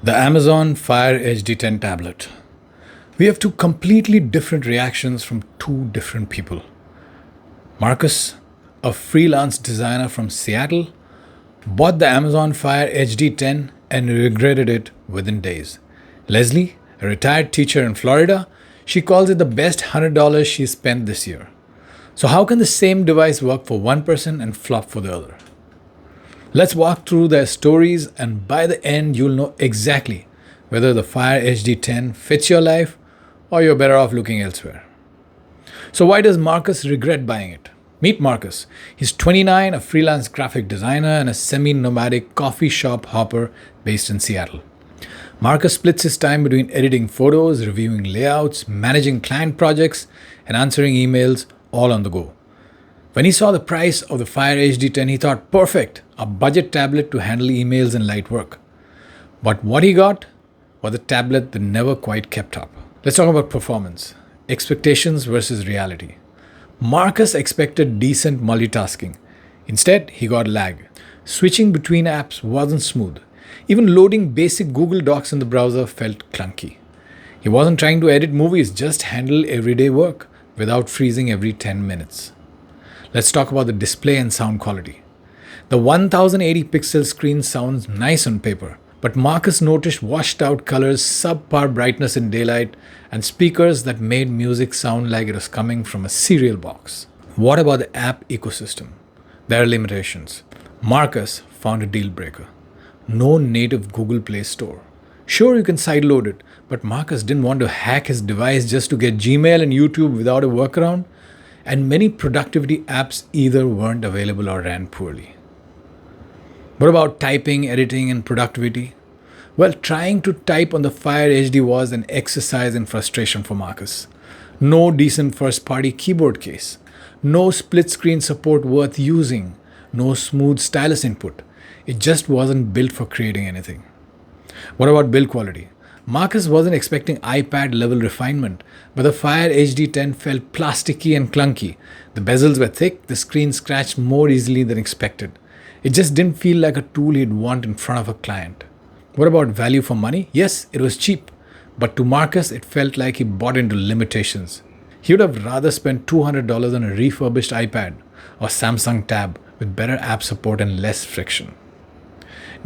The Amazon Fire HD10 tablet. We have two completely different reactions from two different people. Marcus, a freelance designer from Seattle, bought the Amazon Fire HD10 and regretted it within days. Leslie, a retired teacher in Florida, she calls it the best $100 she spent this year. So, how can the same device work for one person and flop for the other? Let's walk through their stories, and by the end, you'll know exactly whether the Fire HD10 fits your life or you're better off looking elsewhere. So, why does Marcus regret buying it? Meet Marcus. He's 29, a freelance graphic designer, and a semi nomadic coffee shop hopper based in Seattle. Marcus splits his time between editing photos, reviewing layouts, managing client projects, and answering emails all on the go. When he saw the price of the Fire HD10, he thought, perfect, a budget tablet to handle emails and light work. But what he got was a tablet that never quite kept up. Let's talk about performance, expectations versus reality. Marcus expected decent multitasking. Instead, he got lag. Switching between apps wasn't smooth. Even loading basic Google Docs in the browser felt clunky. He wasn't trying to edit movies, just handle everyday work without freezing every 10 minutes. Let's talk about the display and sound quality. The 1080 pixel screen sounds nice on paper, but Marcus noticed washed out colors, subpar brightness in daylight, and speakers that made music sound like it was coming from a cereal box. What about the app ecosystem? There are limitations. Marcus found a deal breaker. No native Google Play Store. Sure, you can sideload it, but Marcus didn't want to hack his device just to get Gmail and YouTube without a workaround. And many productivity apps either weren't available or ran poorly. What about typing, editing, and productivity? Well, trying to type on the Fire HD was an exercise in frustration for Marcus. No decent first-party keyboard case. No split-screen support worth using. No smooth stylus input. It just wasn't built for creating anything. What about build quality? Marcus wasn't expecting iPad-level refinement, but the Fire HD10 felt plasticky and clunky. The bezels were thick, the screen scratched more easily than expected. It just didn't feel like a tool he'd want in front of a client. What about value for money? Yes, it was cheap, but to Marcus, it felt like he bought into limitations. He would have rather spent $200 on a refurbished iPad or Samsung Tab with better app support and less friction.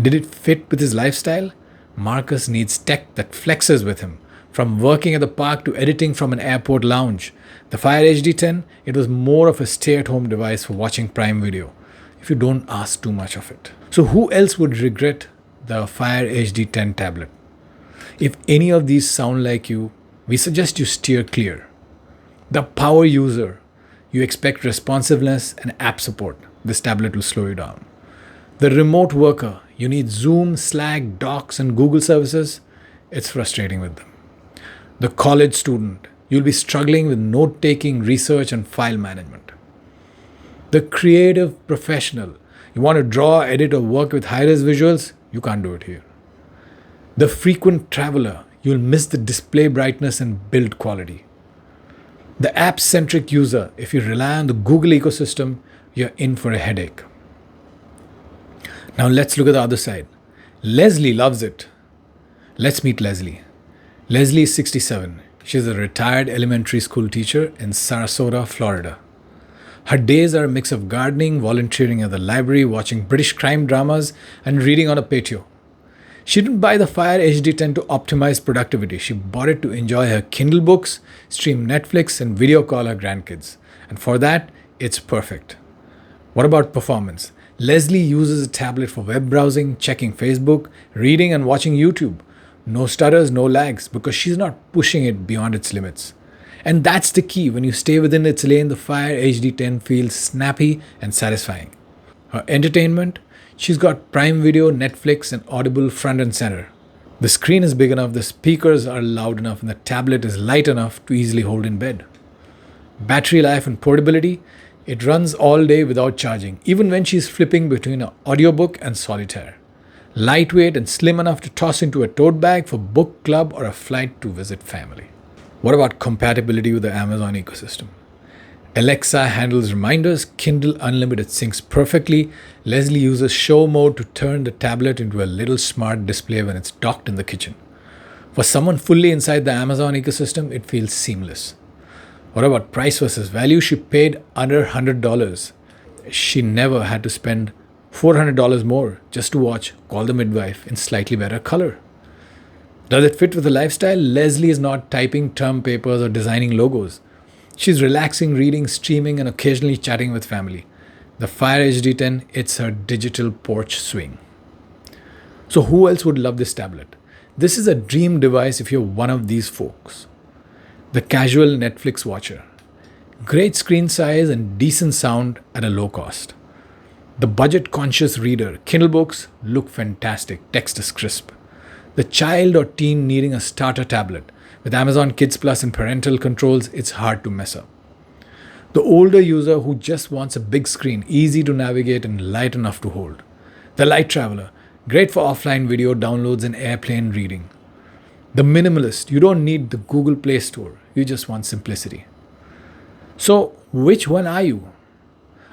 Did it fit with his lifestyle? Marcus needs tech that flexes with him. From working at the park to editing from an airport lounge. The Fire HD10, it was more of a stay-at-home device for watching Prime Video, if you don't ask too much of it. So who else would regret the Fire HD10 tablet? If any of these sound like you, we suggest you steer clear. The power user, you expect responsiveness and app support. This tablet will slow you down. The remote worker, you need Zoom, Slack, Docs, and Google services. It's frustrating with them. The college student, you'll be struggling with note-taking, research, and file management. The creative professional, you want to draw, edit, or work with high-res visuals, you can't do it here. The frequent traveler, you'll miss the display brightness and build quality. The app-centric user, if you rely on the Google ecosystem, you're in for a headache. Now let's look at the other side. Leslie loves it. Let's meet Leslie. Leslie is 67. She's a retired elementary school teacher in Sarasota, Florida. Her days are a mix of gardening, volunteering at the library, watching British crime dramas, and reading on a patio. She didn't buy the Fire HD10 to optimize productivity. She bought it to enjoy her Kindle books, stream Netflix, and video call her grandkids. And for that, it's perfect. What about performance? Leslie uses a tablet for web browsing, checking Facebook, reading, and watching YouTube. No stutters, no lags, because she's not pushing it beyond its limits. And that's the key. When you stay within its lane, the Fire HD10 feels snappy and satisfying. Her entertainment, she's got Prime Video, Netflix, and Audible front and center. The screen is big enough, the speakers are loud enough, and the tablet is light enough to easily hold in bed. Battery life and portability, it runs all day without charging, even when she's flipping between an audiobook and solitaire. Lightweight and slim enough to toss into a tote bag for book club or a flight to visit family. What about compatibility with the Amazon ecosystem? Alexa handles reminders, Kindle Unlimited syncs perfectly. Leslie uses show mode to turn the tablet into a little smart display when it's docked in the kitchen. For someone fully inside the Amazon ecosystem, it feels seamless. What about price versus value? She paid under $100. She never had to spend $400 more just to watch Call the Midwife in slightly better color. Does it fit with the lifestyle? Leslie is not typing term papers or designing logos. She's relaxing, reading, streaming, and occasionally chatting with family. The Fire HD10, it's her digital porch swing. So, who else would love this tablet? This is a dream device if you're one of these folks. The casual Netflix watcher. Great screen size and decent sound at a low cost. The budget conscious reader. Kindle books look fantastic, text is crisp. The child or teen needing a starter tablet. With Amazon Kids Plus and parental controls, it's hard to mess up. The older user who just wants a big screen, easy to navigate and light enough to hold. The light traveler, great for offline video downloads and airplane reading. The minimalist, you don't need the Google Play Store, you just want simplicity. So, which one are you?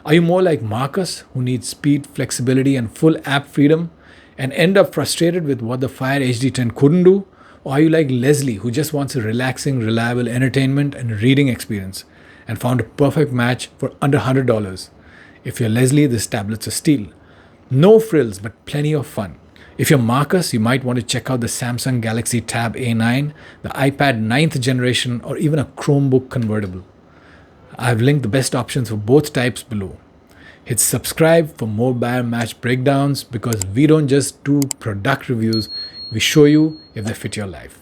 Are you more like Marcus, who needs speed, flexibility, and full app freedom, and end up frustrated with what the Fire HD10 couldn't do? Or are you like Leslie, who just wants a relaxing, reliable entertainment and reading experience and found a perfect match for under $100? If you're Leslie, this tablet's a steal. No frills, but plenty of fun. If you're Marcus, you might want to check out the Samsung Galaxy Tab A9, the iPad 9th generation, or even a Chromebook convertible. I've linked the best options for both types below. Hit subscribe for more buyer match breakdowns because we don't just do product reviews, we show you if they fit your life.